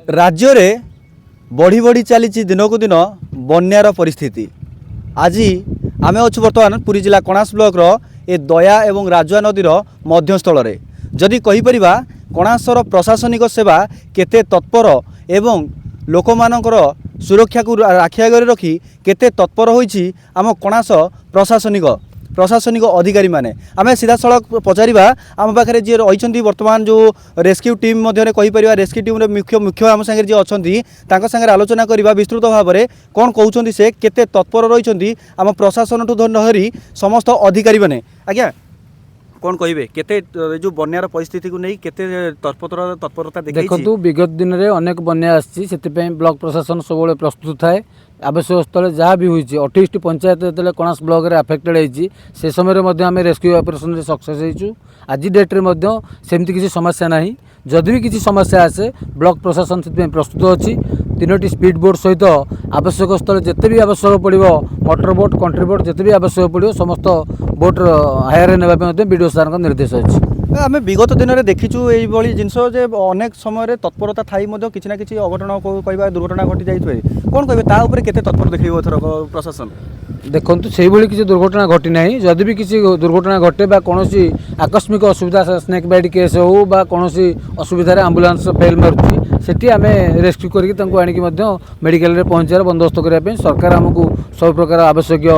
राज्य रे बढ़ी बढ़ी चली दिनक दिन बन्यार परिस्थिति। आज आम अच्छु बर्तमान पुरी जिला कणास ब्लॉक ए दया एवं राजुआ नदीर मध्यस्थल रे जदि कहीपर कणासर प्रशासनिक सेवा केते तत्पर एवं लोक मानकर सुरक्षा को आखि आगे रखी केते तत्पर होइछि आम कणास प्रशासनिक अधिकारी माने आम सीधा सड़क पचारिबा आम पाखे जी रही वर्तमान जो रेस्क्यू टीम मध्य कहीपर रेस्क्यू टीम मुख्य मुख्य आम सागर जी अच्छा सागर आलोचना करवा विस्तृत भाव में कौन कहते से केते तत्पर रही आम प्रशासन ठूँ धरी समस्त अधिकारी माने आज्ञा कौन कहे केते जो बन्यार परिस्थिति को नहीं केते तत्परता देखु विगत दिन में अनेक बन्या आसी ब्लॉक प्रशासन सब प्रस्तुत थाए आवश्यक स्थल जहाँ भी हुई 28 पंचायत जो कणास ब्लॉक रे अफेक्टेड होती से समय आम रेस्क्यू ऑपरेशन रे सक्सेस होइछु। आज डेट रे सेमती किसी समस्या नहीं जदि भी किसी समस्या आसे ब्लॉक प्रशासन से प्रस्तुत अच्छी 3टी स्पीड बोट सहित आवश्यक स्थल जिते भी आवश्यक पड़ो मोटर बोट कंट्री बोट जिते भी आवश्यक पड़ो समस्त बोट हायर ने बीडीओ सार निर्देश अच्छी। आम विगत दिन में देखीचु ये जिनस अनेक समय तत्परता थी कि ना कि अघटन कह दुर्घटना घटी जाए कौन कहे केते तत्पर देखिए एथर प्रशासन देखु से किसी दुर्घटना घटी ना जदि भी किसी दुर्घटना घटे कौन आकस्मिक असुविधा स्नेक बाइट केस हो कौन असुविधार आंबुलांस फेल मारुति सेठी आम रेस्क्यू करके आणिक मेडिकल पहुँचार बंदोबस्त करने सरकार आमको सब प्रकार आवश्यक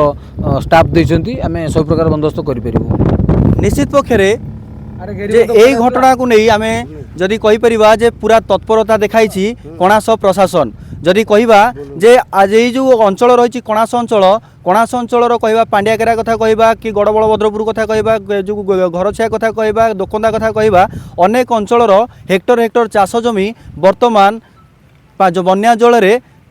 स्टाफ देते आम सब प्रकार बंदोबस्त करूँ। निश्चित पक्षे यही घटना को नहीं आम जदि कहीपर जे पूरा तत्परता देखाई कणास प्रशासन जदि कहवा जे आज ये जो अंचल रही कणास अंचल कहवा पांडियाकेरा कथा कहवा कि गड़ बलभद्रपुर कथा कहवा जो घरछिया कथा कहवा दोकंदा कथा कहवा अनेक अंचल हेक्टर हेक्टर चाष जमी वर्तमान जो बन्या जल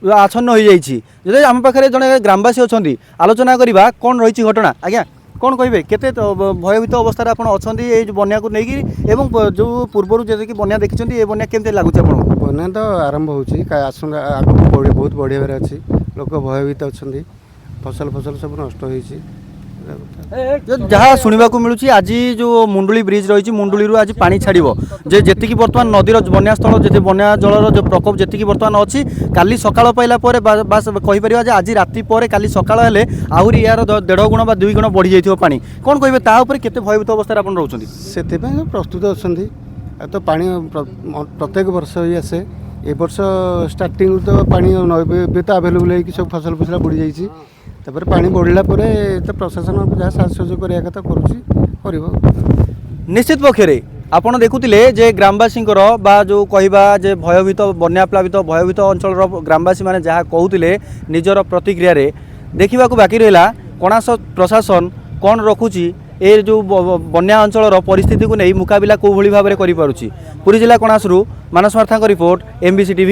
आच्छन्न हो जाए आम पाखे जड़े ग्रामवासी अच्छा आलोचना करवा कौन रही घटना आज्ञा कौन कहे केते भयभीत अवस्था आप अच्छा बन्या को लेकिन एवं जो पूर्वर जैसे बन्या देखते ये बन्या केमती लगुच आप बन्या तो आरंभ होशंका आगे बहुत बढ़िया अच्छी लोक भयभीत अच्छा फसल फसल सब नष्ट हो जहाँ शुणा मिलूँ आज जो मुंडुली ब्रिज रही मुंडुली आज पानी छाड़ो जी बर्तमान नदीर बन्यास्थल जी बन्या जलर जो प्रकोप जी बर्तमान अच्छी काली सकाळ पाइला बास कहीपर आज राति पर काली सकाळ हेले आहरी यार 1.5 गुण 2 गुण बढ़ी जाइए पानी कौन कहे तापर केते भयभीत अवस्था आप रोचे से प्रस्तुत अच्छा तो पानी प्रत्येक वर्ष ही आसे ए वर्ष स्टार्टिंग तो पानी तो आवेलेबल हो सब फसल फसला बुड़ी जाइए तापर पानी बढ़ला तो प्रशासन जहाँ साहय कराया कथा कर निश्चित पक्षे आपण देखुले जे ग्रामवासी जो कहवा जे भयभीत बन्या प्लावित भयभीत अंचल ग्रामवासी मैंने जहाँ कहते निजर प्रतिक्रिया देखा बाकी रहा कणास प्रशासन कौन रखुची ए जो बन्या अंचल परिस्थिति को नहीं मुकाबिला कौ भाव में करि पारुची। पुरी जिला कणासरू मानस मार्था रिपोर्ट MBC TV।